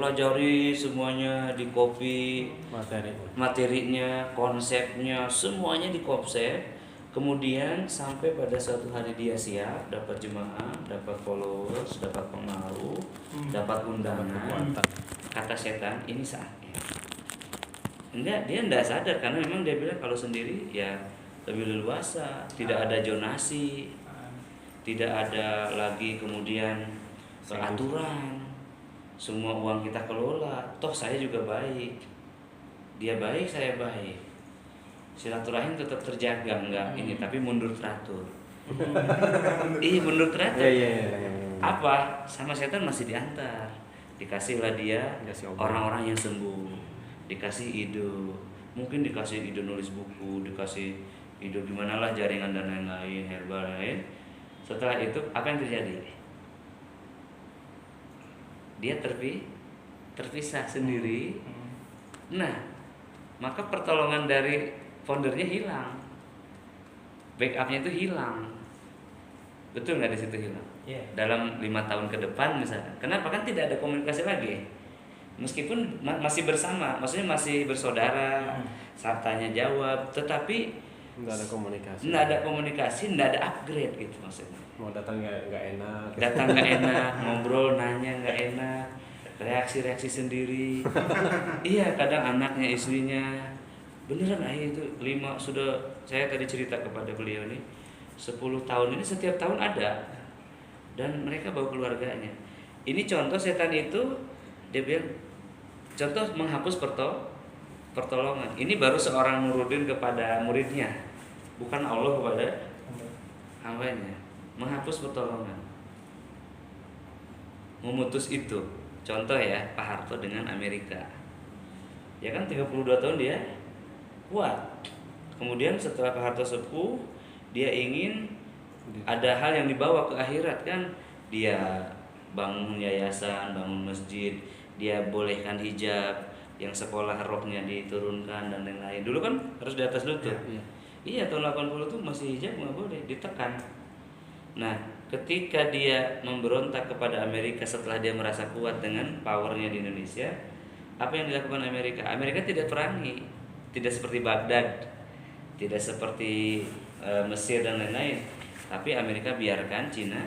pelajari semuanya, di copy materinya, konsepnya, semuanya di konsep. Kemudian sampai pada suatu hari dia siap, dapat jemaah, dapat followers, dapat pengaruh, dapat undangan. Kata setan, ini saatnya. Enggak, dia enggak sadar karena memang dia bilang kalau sendiri ya lebih leluasa, tidak ada zonasi, tidak ada lagi kemudian aturan. Semua uang kita kelola, toh saya juga baik, dia baik, saya baik, silaturahim tetap terjaga, enggak ini tapi mundur teratur. Iya mundur teratur. Apa sama setan masih diantar, dikasihlah dia orang-orang yang sembuh, dikasih ide, mungkin dikasih ide nulis buku, dikasih ide gimana lah jaringan dan lain-lain, herbal lain. Setelah itu apa yang terjadi? Dia terpisah sendiri. Nah, maka pertolongan dari foundernya hilang, backupnya itu hilang. Betul nggak di situ hilang? Dalam 5 tahun ke depan misalnya. Kenapa? Kan tidak ada komunikasi lagi. Meskipun masih bersama, maksudnya masih bersaudara, saat tanya jawab, tetapi nggak ada komunikasi, nggak ada upgrade gitu maksudnya. Mau datang nggak enak. Datang nggak enak, ngobrol nanya nggak enak, reaksi sendiri. Iya, kadang anaknya, istrinya, beneran ayah itu 5 sudah saya tadi cerita kepada beliau nih, 10 tahun ini setiap tahun ada, dan mereka bawa keluarganya. Ini contoh setan itu, dia bilang contoh menghapus pertolongan. Ini baru seorang Nuruddin kepada muridnya, bukan Allah kepada hambanya. Menghapus pertolongan, memutus itu. Contoh ya, Pak Harto dengan Amerika. Ya kan 32 tahun dia kuat. Kemudian setelah Pak Harto sepuh, dia ingin ada hal yang dibawa ke akhirat kan. Dia bangun yayasan, bangun masjid, dia bolehkan hijab, yang sekolah rohnya diturunkan dan lain-lain. Dulu kan harus di atas lutut. Iya, tahun 80 tuh masih hijab nggak boleh, ditekan. Nah, ketika dia memberontak kepada Amerika setelah dia merasa kuat dengan powernya di Indonesia, apa yang dilakukan Amerika? Amerika tidak perangi, tidak seperti Baghdad, tidak seperti Mesir dan lain-lain, tapi Amerika biarkan Cina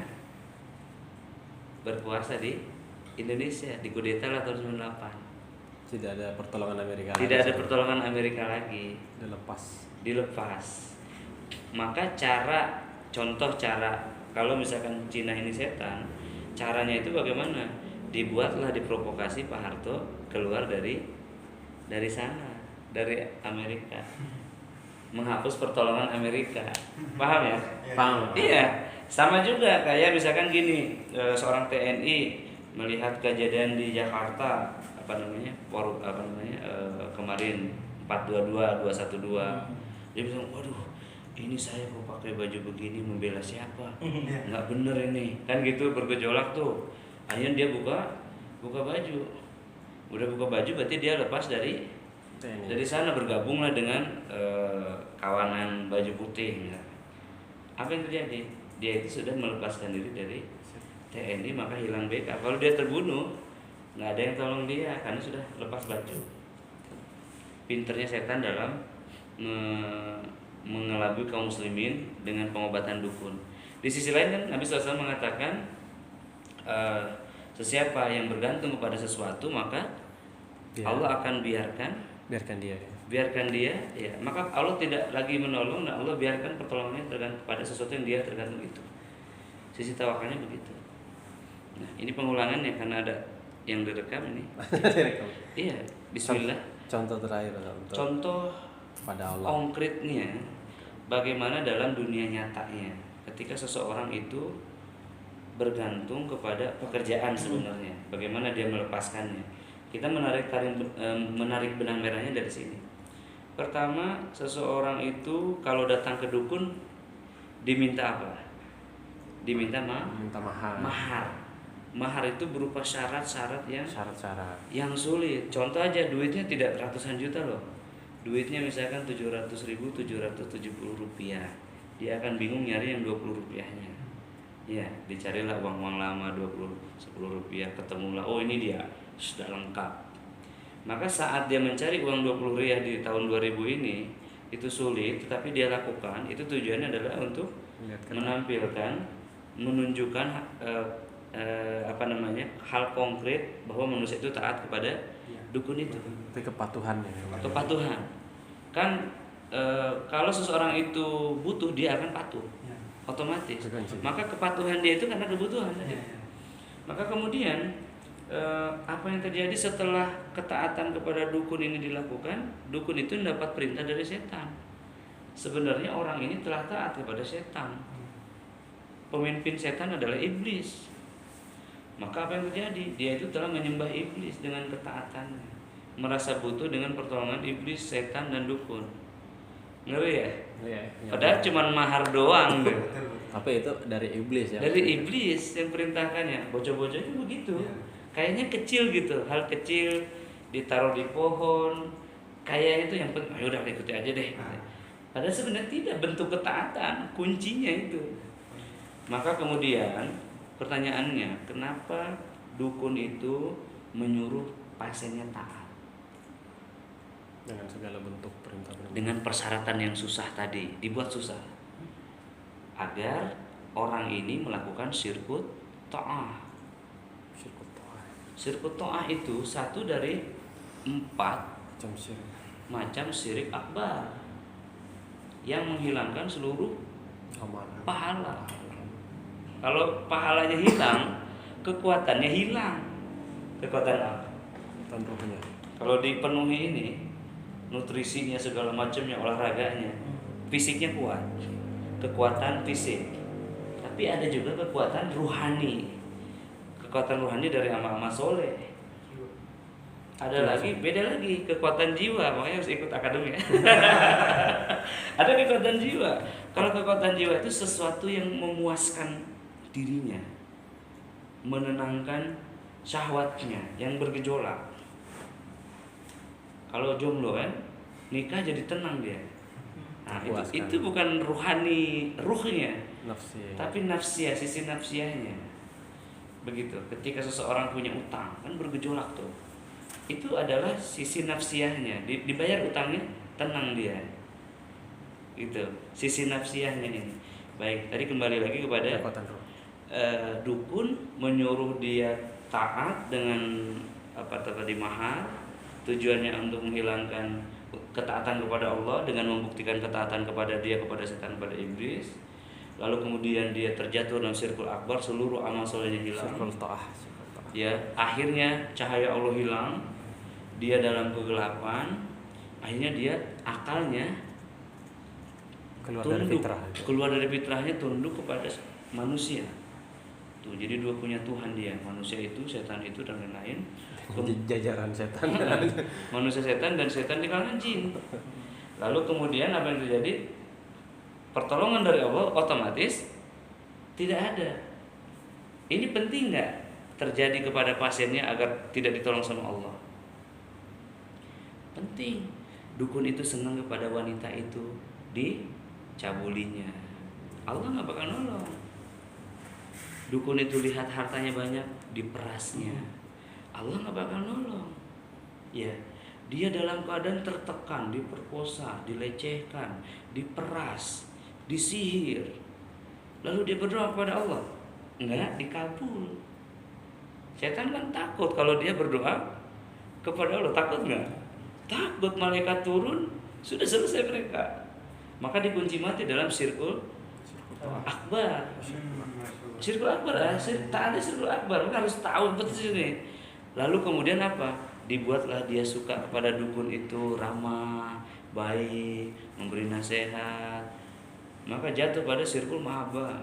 berkuasa di Indonesia, dikudeta lah tahun 98. Tidak ada pertolongan Amerika. Tidak ada pertolongan Amerika lagi. Dilepas. Maka contoh cara kalau misalkan Cina ini setan, caranya itu bagaimana? Dibuatlah diprovokasi Pak Harto keluar dari sana, dari Amerika, menghapus pertolongan Amerika. Paham ya? Paham. Iya, sama juga kayak misalkan gini, seorang TNI melihat kejadian di Jakarta kemarin 422 212, dia bilang, waduh, ini saya kok pakai baju begini membela siapa? Nggak bener ini, kan gitu, bergejolak tuh. Akhirnya dia buka baju, udah buka baju berarti dia lepas dari sana, bergabunglah dengan kawanan baju putih. Ya. Apa yang terjadi? Dia itu sudah melepaskan diri dari TNI, maka hilang backup. Kalau dia terbunuh, nggak ada yang tolong dia karena sudah lepas baju. Pinternya setan dalam mengelabui kaum muslimin dengan pengobatan dukun. Di sisi lain kan Nabi SAW mengatakan sesiapa yang bergantung kepada sesuatu maka Allah akan biarkan dia ya, maka Allah tidak lagi menolong dan Allah biarkan pertolongannya tergantung pada sesuatu yang dia tergantung itu. Sisi tawakalnya begitu. Nah, ini pengulangannya karena ada yang direkam ini. Iya, bismillah. Contoh terakhir. Contoh pada Allah. Konkretnya bagaimana dalam dunia nyatanya ketika seseorang itu bergantung kepada pekerjaan sebenarnya, bagaimana dia melepaskannya. Kita menarik benang merahnya dari sini. Pertama, seseorang itu kalau datang ke dukun diminta apa? Diminta mahar. Mahar itu berupa syarat-syarat yang sulit. Contoh aja, duitnya tidak ratusan juta loh. Duitnya misalkan 700.770 rupiah. Dia akan bingung nyari yang 20 rupiahnya. Ya, dicarilah uang lama 10 rupiah, ketemulah, oh ini dia. sudah lengkap. Maka saat dia mencari uang 20 riyah di tahun 2000 ini itu sulit, tetapi dia lakukan. Itu tujuannya adalah untuk menampilkan, menunjukkan hal konkret bahwa manusia itu taat kepada dukun itu. Itu kepatuhan ya. Kepatuhan. Kan kalau seseorang itu butuh, dia akan patuh. Otomatis. Maka kepatuhan dia itu karena kebutuhan tadi. Maka kemudian apa yang terjadi setelah ketaatan kepada dukun ini dilakukan? Dukun itu mendapat perintah dari setan. Sebenarnya orang ini telah taat kepada setan. Pemimpin setan adalah iblis. Maka apa yang terjadi? Dia itu telah menyembah iblis dengan ketaatannya. Merasa butuh dengan pertolongan iblis, setan, dan dukun. Ngeri ya? Padahal cuma mahar doang gitu. Tapi itu dari iblis ya. Dari iblis yang perintahkannya. Bocah-bocahnya begitu. Kayaknya kecil gitu, hal kecil ditaruh di pohon. Kayaknya itu yang penting. Udah ikuti aja deh. Padahal sebenarnya tidak, bentuk ketaatan, kuncinya itu. Maka kemudian pertanyaannya, kenapa dukun itu menyuruh pasiennya taat? Dengan segala bentuk perintah-perintah. Dengan persyaratan yang susah tadi, dibuat susah. Agar orang ini melakukan sirkut ta'ah. Sirkut ta'ah itu satu dari 4 macam syirik akbar yang menghilangkan seluruh pahala. Kalau pahalanya hilang, kekuatannya hilang. Kekuatan apa? Tentunya. Kalau dipenuhi ini, nutrisinya segala macamnya, olahraganya, fisiknya kuat, kekuatan fisik. Tapi ada juga kekuatan ruhani. Kekuatan rohani dari amal-amal soleh. Ada lagi, beda lagi, kekuatan jiwa. Makanya harus ikut akademi. Ada kekuatan jiwa. Kalau kekuatan jiwa itu sesuatu yang memuaskan dirinya, menenangkan syahwatnya yang bergejolak. Kalau jomblo kan, nikah jadi tenang dia. Nah, itu bukan ruhani, ruhnya, tapi nafsiyah, sisi nafsiyahnya. Begitu. Ketika seseorang punya utang, kan bergejolak tuh. Itu adalah sisi nafsiyahnya. Dibayar utangnya, tenang dia. Gitu. Sisi nafsiyahnya ini. Baik, tadi kembali lagi kepada dukun menyuruh dia taat dengan apa tadi mahar. Tujuannya untuk menghilangkan ketaatan kepada Allah dengan membuktikan ketaatan kepada dia, kepada setan, kepada iblis. Lalu kemudian dia terjatuh dalam sirkul akbar, seluruh amal solehnya hilang. Ya, akhirnya cahaya Allah hilang, dia dalam kegelapan. Akhirnya dia akalnya keluar dari fitrahnya, tunduk kepada manusia. Tuh, jadi dua punya Tuhan dia, manusia itu, setan itu, dan lain-lain. Jajaran setan. Manusia setan dan setan di kalangan jin. Lalu kemudian apa yang terjadi? Pertolongan dari Allah otomatis tidak ada. Ini penting nggak terjadi kepada pasiennya agar tidak ditolong sama Allah? Penting. Dukun itu senang kepada wanita itu dicabulinya. Allah nggak bakal nolong. Dukun itu lihat hartanya banyak, diperasnya. Allah nggak bakal nolong. Ya, dia dalam keadaan tertekan, diperkosa, dilecehkan, diperas, disihir, lalu dia berdoa kepada Allah, enggak dikabul. Setan kan takut kalau dia berdoa kepada Allah, takut enggak? Takut malaikat turun, sudah selesai mereka. Maka dikunci mati dalam sirkul akbar. Sirkul akbar, tak ada sirkul akbar, maka harus tahu betul ini. Lalu kemudian apa? Dibuatlah dia suka kepada dukun itu, ramah, baik, memberi nasihat. Maka jatuh pada sirkul mahabbah.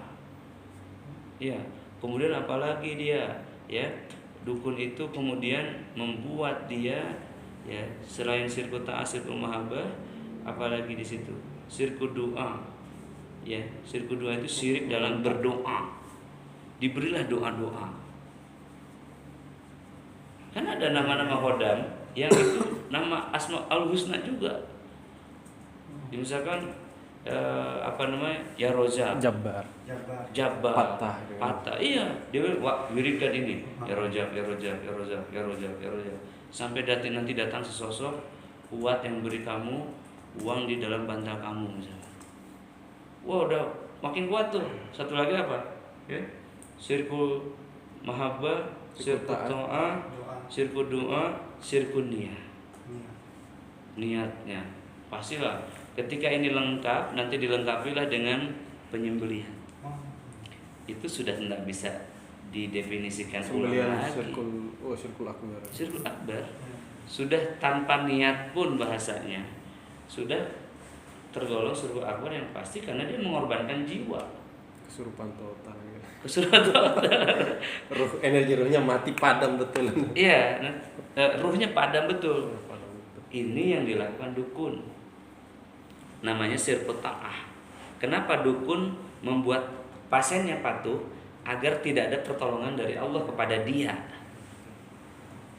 Ya, kemudian apalagi dia, ya, dukun itu kemudian membuat dia, ya, selain sirkul ta'ah, sirkul mahabbah, apalagi di situ sirkul doa. Ya, sirkul doa itu syirik dalam berdoa. Diberilah doa-doa. Kan ada nama-nama khodam yang itu nama Asmaul Husna juga. Misalkan apa namanya, ya Rozak, Jabbar. Jabbar, Patah gitu kan. patah, iya dia wiridkan ini, ya Rozak, ya Rozak, ya Rozak, ya Rozak, ya Rozak, sampai nanti datang sesosok kuat yang beri kamu uang di dalam bantal kamu misalnya. Wah udah makin kuat tuh. Satu lagi apa? Ya, sirkul mahabbah, sirkul ta'ah, sirkul doa, sirkul niat. Niatnya pastilah ketika ini lengkap, nanti dilengkapilah dengan penyembelihan. Itu sudah tidak bisa didefinisikan ulang lagi. Sirkul akbar. Sirkul akbar sudah tanpa niat pun bahasanya sudah tergolong sirkul akbar yang pasti, karena dia mengorbankan jiwa. Kesurupan total gitu. Kesurupan total. Energi ruhnya mati, padam betul. Iya, ruhnya padam betul. Ini yang dilakukan dukun. Namanya sirkul ta'ah. Kenapa dukun membuat pasiennya patuh? Agar tidak ada pertolongan dari Allah kepada dia.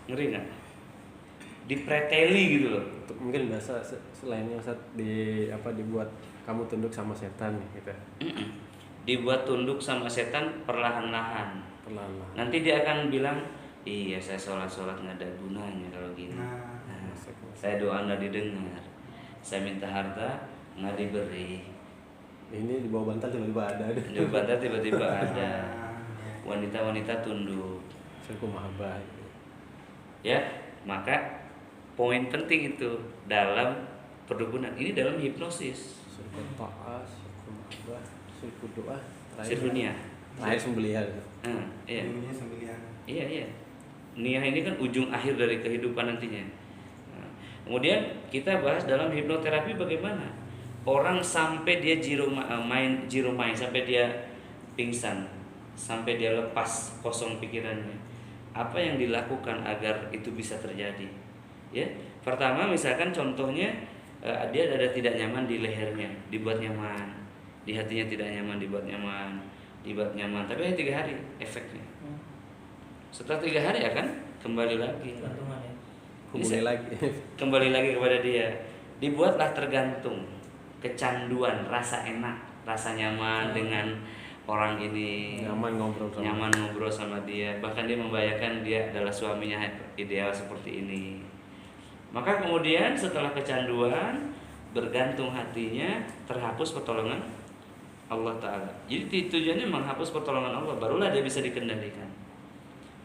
Ngeri nggak? Dipreteli gitu loh. Mungkin bahasa selainnya Ustaz dibuat kamu tunduk sama setan gitu. Dibuat tunduk sama setan perlahan-lahan. Nanti dia akan bilang, iya saya sholat nggak ada gunanya kalau gini. Saya doa nggak didengar, saya minta harta nggak diberi. Ini di bawah bantal tiba-tiba ada. Di bawah bantal tiba-tiba ada. Wanita-wanita tunduk. Sirkul mahabbah. Ya, maka poin penting itu dalam perdukunan. Ini dalam hipnosis. Sirkul ta'ah, sirkul mahabbah, sirkul doa, Sirkul niat. terakhir sembelihan. Iya. Iya. Niat ini kan ujung akhir dari kehidupan nantinya. Kemudian kita bahas dalam hipnoterapi bagaimana orang sampai dia zero mind, sampai dia pingsan, sampai dia lepas kosong pikirannya. Apa yang dilakukan agar itu bisa terjadi? Ya, pertama misalkan contohnya dia ada tidak nyaman di lehernya, dibuat nyaman, di hatinya tidak nyaman, dibuat nyaman, tapi hanya 3 hari efeknya. Setelah 3 hari akan kembali lagi. Kembali lagi kepada dia. Dibuatlah tergantung, kecanduan, rasa enak, rasa nyaman dengan orang ini, nyaman ngobrol sama dia, bahkan dia membayangkan dia adalah suaminya ideal seperti ini. Maka kemudian setelah kecanduan, bergantung hatinya, terhapus pertolongan Allah Ta'ala. Jadi tujuannya menghapus pertolongan Allah, barulah dia bisa dikendalikan.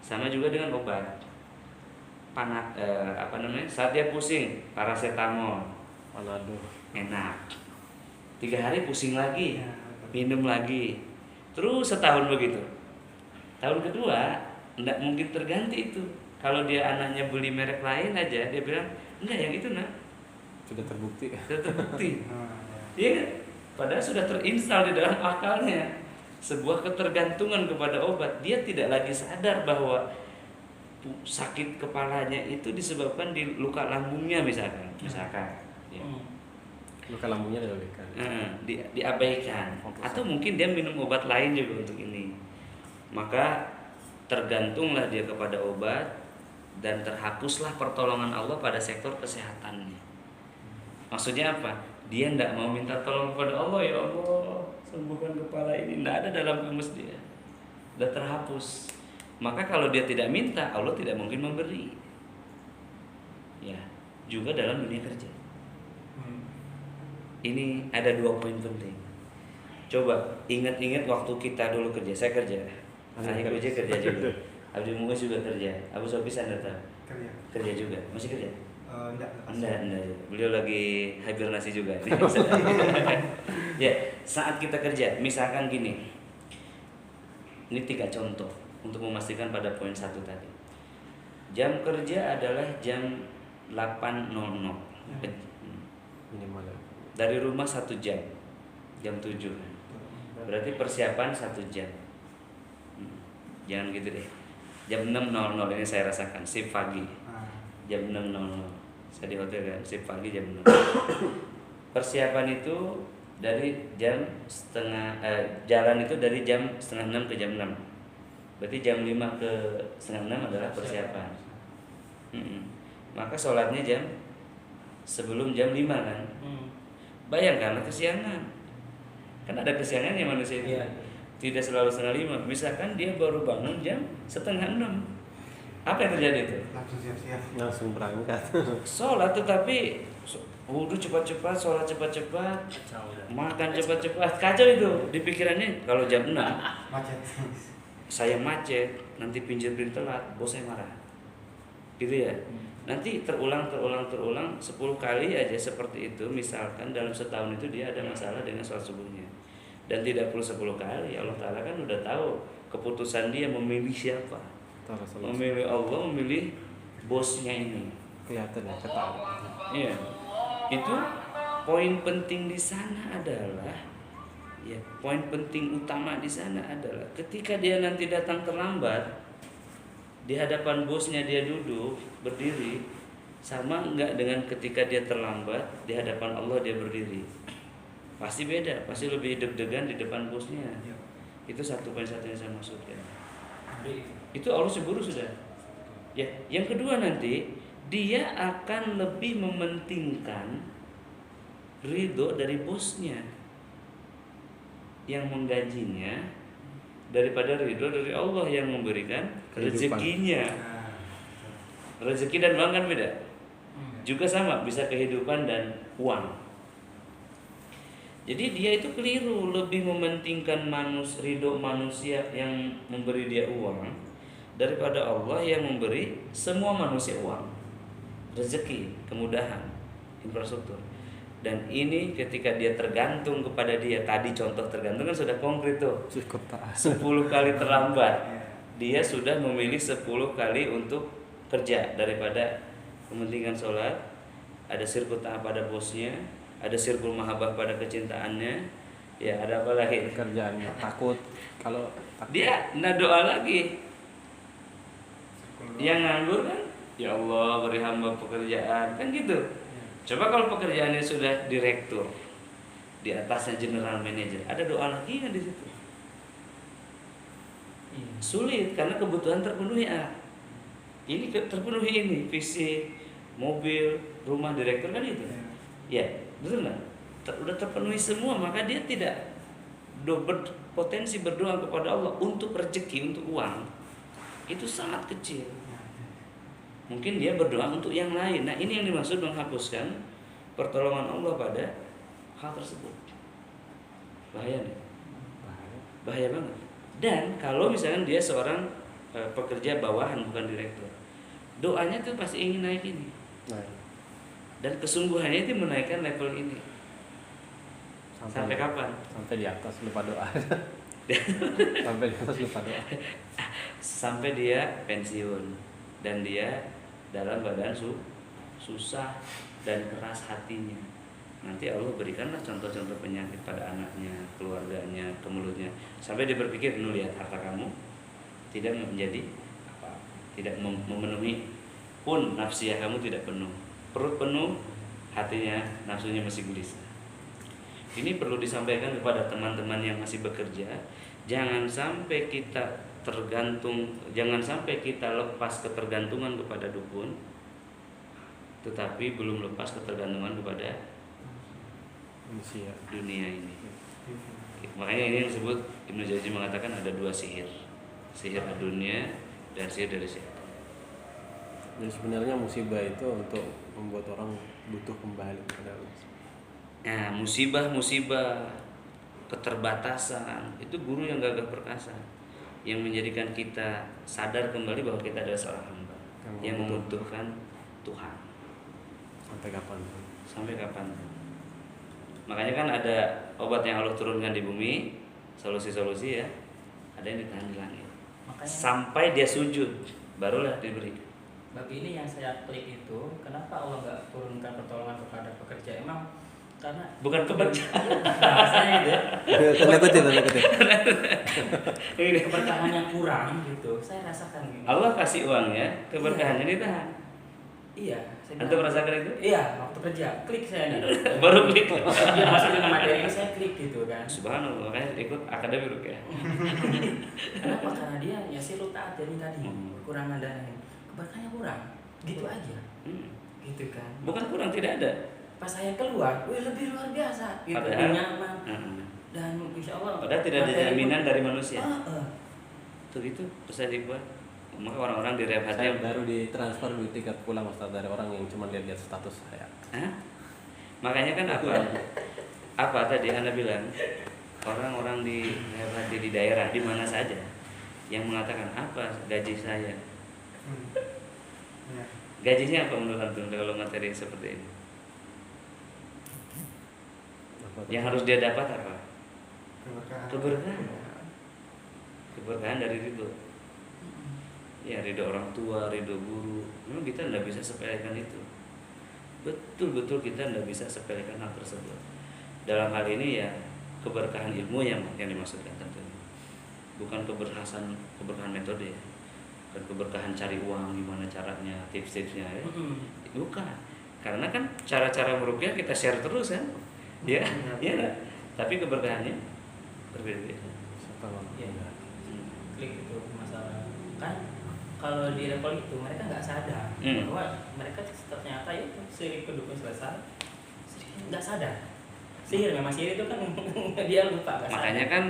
Sama juga dengan obat. Saat dia pusing, paracetamol, Panadol, enak. 3 hari pusing lagi, minum lagi, terus setahun begitu. Tahun kedua tidak mungkin terganti itu. Kalau dia anaknya beli merek lain aja, dia bilang enggak, yang itu nak sudah terbukti. Iya kan? Padahal sudah terinstal di dalam akalnya sebuah ketergantungan kepada obat. Dia tidak lagi sadar bahwa sakit kepalanya itu disebabkan di luka lambungnya misalkan ya. Luka lambungnya diabaikan. Diabaikan. Atau mungkin dia minum obat lain juga untuk ini. Maka tergantunglah dia kepada obat dan terhapuslah pertolongan Allah pada sektor kesehatannya. Maksudnya apa? Dia tidak mau minta tolong kepada Allah, ya Allah sembuhkan kepala ini. Tidak ada dalam kamus dia. Sudah terhapus. Maka kalau dia tidak minta, Allah tidak mungkin memberi. Ya, juga dalam dunia kerja. Ini ada 2 poin penting. Coba ingat-ingat waktu kita dulu kerja. Saya kerja. Saya kerja juga. Abdi Muis juga kerja. Abu Sofis Anda tahu? Kerja juga. Masih kerja? Enggak. Beliau lagi hibernasi juga. Ya, saat kita kerja, misalkan gini. Ini 3 contoh untuk memastikan pada poin 1 tadi. Jam kerja adalah jam 8.00. Minimal. Dari rumah 1 jam. Jam 7. Berarti persiapan 1 jam. Jangan gitu deh. Jam 6.00 ini saya rasakan shift pagi. Jam 6.00. Saya di hotel kan, shift pagi jam 6. Persiapan itu dari jam jalan itu dari jam 5:30 ke jam 6. Berarti jam 5 ke 5:30 adalah persiapan. Maka sholatnya sebelum jam 5 kan. Bayangkan kesiangan. Kan ada kesiangannya manusia itu. Iya. Tidak selalu setengah 5. Misalkan dia baru bangun jam setengah 6. Apa yang terjadi itu? Langsung siap-siap. Langsung berangkat. Sholat tetapi wudhu cepat-cepat, sholat cepat-cepat, Kacau udah. makan cepat-cepat. Kacau itu di pikirannya. Kalau jam 6 Macet. saya macet, nanti pinjam telat, bos saya marah. Gitu ya. Nanti terulang 10 kali aja seperti itu. Misalkan dalam setahun itu dia ada masalah dengan sholat subuhnya. Dan tidak perlu 10 kali. Allah Ta'ala kan udah tahu keputusan dia memilih siapa. Memilih Allah, memilih bosnya ini. Kelihatan ya ketat. Iya. Itu poin penting di sana adalah ya, poin penting utama di sana adalah ketika dia nanti datang terlambat di hadapan bosnya dia duduk berdiri, sama enggak dengan ketika dia terlambat di hadapan Allah dia berdiri? Pasti beda, pasti lebih deg-degan di depan bosnya. Itu satu poin satu yang saya maksudkan. Itu Allah cemburu sudah. Ya, yang kedua nanti dia akan lebih mementingkan ridho dari bosnya yang menggajinya daripada ridho dari Allah yang memberikan Kehidupan. rezekinya. Rezeki dan uang kan beda. Juga sama, bisa kehidupan dan uang. Jadi dia itu keliru, lebih mementingkan ridho manusia yang memberi dia uang daripada Allah yang memberi semua manusia uang, rezeki, kemudahan, infrastruktur. Dan ini ketika dia tergantung kepada dia, tadi contoh tergantung kan sudah konkret tuh. 10 kali terlambat, dia sudah memilih 10 kali untuk kerja daripada kepentingan sholat. Ada sirkul ta'ah pada bosnya, ada sirkul mahabbah pada kecintaannya. Ya, ada apa lagi? Kerjaannya takut kalau Dia nggak doa lagi. Yang nganggur kan, ya Allah beri hamba pekerjaan, kan gitu. Coba kalau pekerjaannya sudah direktur, di atasnya general manager, ada doa lagi kan di situ? Sulit karena kebutuhan terpenuhi. Ini terpenuhi ini, visi, mobil, rumah direktur kan itu. Ya, betul nggak? Udah terpenuhi semua, maka dia tidak berpotensi berdoa kepada Allah untuk rezeki, untuk uang. Itu sangat kecil. Mungkin dia berdoa untuk yang lain. Nah, ini yang dimaksud menghapuskan pertolongan Allah pada hal tersebut. Bahaya nih. Bahaya banget. Dan kalau misalnya dia seorang pekerja bawahan bukan direktur, doanya tuh pasti ingin naik ini. Dan kesungguhannya itu menaikkan level ini. Sampai kapan? Sampai di atas lupa doa. Sampai di atas lupa doa. Sampai dia pensiun dan dia dalam badan susah dan keras hatinya. Nanti Allah berikanlah contoh-contoh penyakit pada anaknya, keluarganya, ke mulutnya. Sampai dia berpikir, lihat harta kamu tidak menjadi apa, tidak memenuhi pun nafsiyah kamu tidak penuh. Perut penuh, hatinya, nafsunya masih gelisah. Ini perlu disampaikan kepada teman-teman yang masih bekerja. Jangan sampai kita tergantung, jangan sampai kita lepas ketergantungan kepada dukun, tetapi belum lepas ketergantungan kepada manusia dunia ini. Makanya ini yang disebut Ibnu Jauzi mengatakan ada 2 sihir, sihir dunia dan sihir dari setan. Jadi sebenarnya musibah itu untuk membuat orang butuh kembali kepada Allah. Nah, musibah-musibah, keterbatasan itu guru yang gagah perkasa, yang menjadikan kita sadar kembali bahwa kita adalah seorang hamba yang membutuhkan Tuhan. Sampai kapan? Sampai kapan? Makanya kan ada obat yang Allah turunkan di bumi, solusi-solusi ya, ada yang ditahan di langit. Makanya Sampai dia sujud, barulah diberi. bab ini yang saya klik itu, kenapa Allah nggak turunkan pertolongan kepada pekerja? Emang karena Bukan keberkahan. bahasanya gitu ya. Tanda kutip. Keberkahannya kurang gitu. Saya rasakan gitu. Allah kasih uangnya, keberkahannya ditahan. Iya, saya Antum merasakan itu? Iya, waktu kerja klik saya nih. Baru klik. Dia masuk dengan materi ini saya klik gitu kan. Subhanallah, makanya ikut akademi ya. Kenapa? Karena dia ngasih lu taat dari tadi. Hmm. Kekurangan dananya. Keberkahannya kurang. Gitu aja. Hmm. Gitu kan. Bukan kurang, tidak ada. pas saya keluar, wih lebih luar biasa, gitu, Padahal- lebih nyaman Heeh. dan insya Allah. Padahal tidak ada materi jaminan pun- dari manusia. Heeh. Tuh itu bisa dibuat. Maka orang-orang di rehab Saya hati. baru ditransfer duit tiket pulang Ustaz dari orang yang cuma lihat status saya. Hah? Makanya kan apa? Apa tadi Anda bilang? Orang-orang di rehab hati di daerah di mana saja yang mengatakan apa gaji saya? Ya. Gajinya apa menurut antum kalau materi seperti ini? Apa tuh? Yang harus dia dapat apa? Keberkahan. Keberkahan. Keberkahan dari ridho. Ya ridho orang tua, ridho guru. Memang kita tidak bisa sepelekan itu. Betul-betul kita tidak bisa sepelekan hal tersebut. Dalam hal ini ya keberkahan ilmu yang dimaksudkan tentunya. Bukan keberkahan metode ya. Bukan keberkahan cari uang gimana caranya, tips-tipsnya ya. Bukan. Karena kan cara-cara meruqyah kita share terus kan. Ya, ya enggak? Tapi keberkahannya berbeda-beda. Iya. Klik itu masalah kan kalau di level itu mereka nggak sadar bahwa mereka ternyata itu sihir kedukun selesai nggak sadar sihir memang sihir itu kan dia lupa nggak Makanya sadar. kan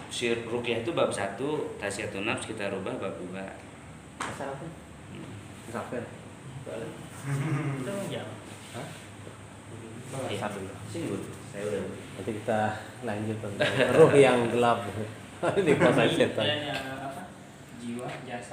sihir ruqyah itu bab 1, tasyiatun nafs kita rubah bab 2. Asal apa? Kafir. Itu menjawab. Hah? Oh, iya. Satu. Singgung. Saya udah. Nanti kita lanjut tentang ruh yang gelap di kuasa setan. Dan apa? Jiwa, jasad,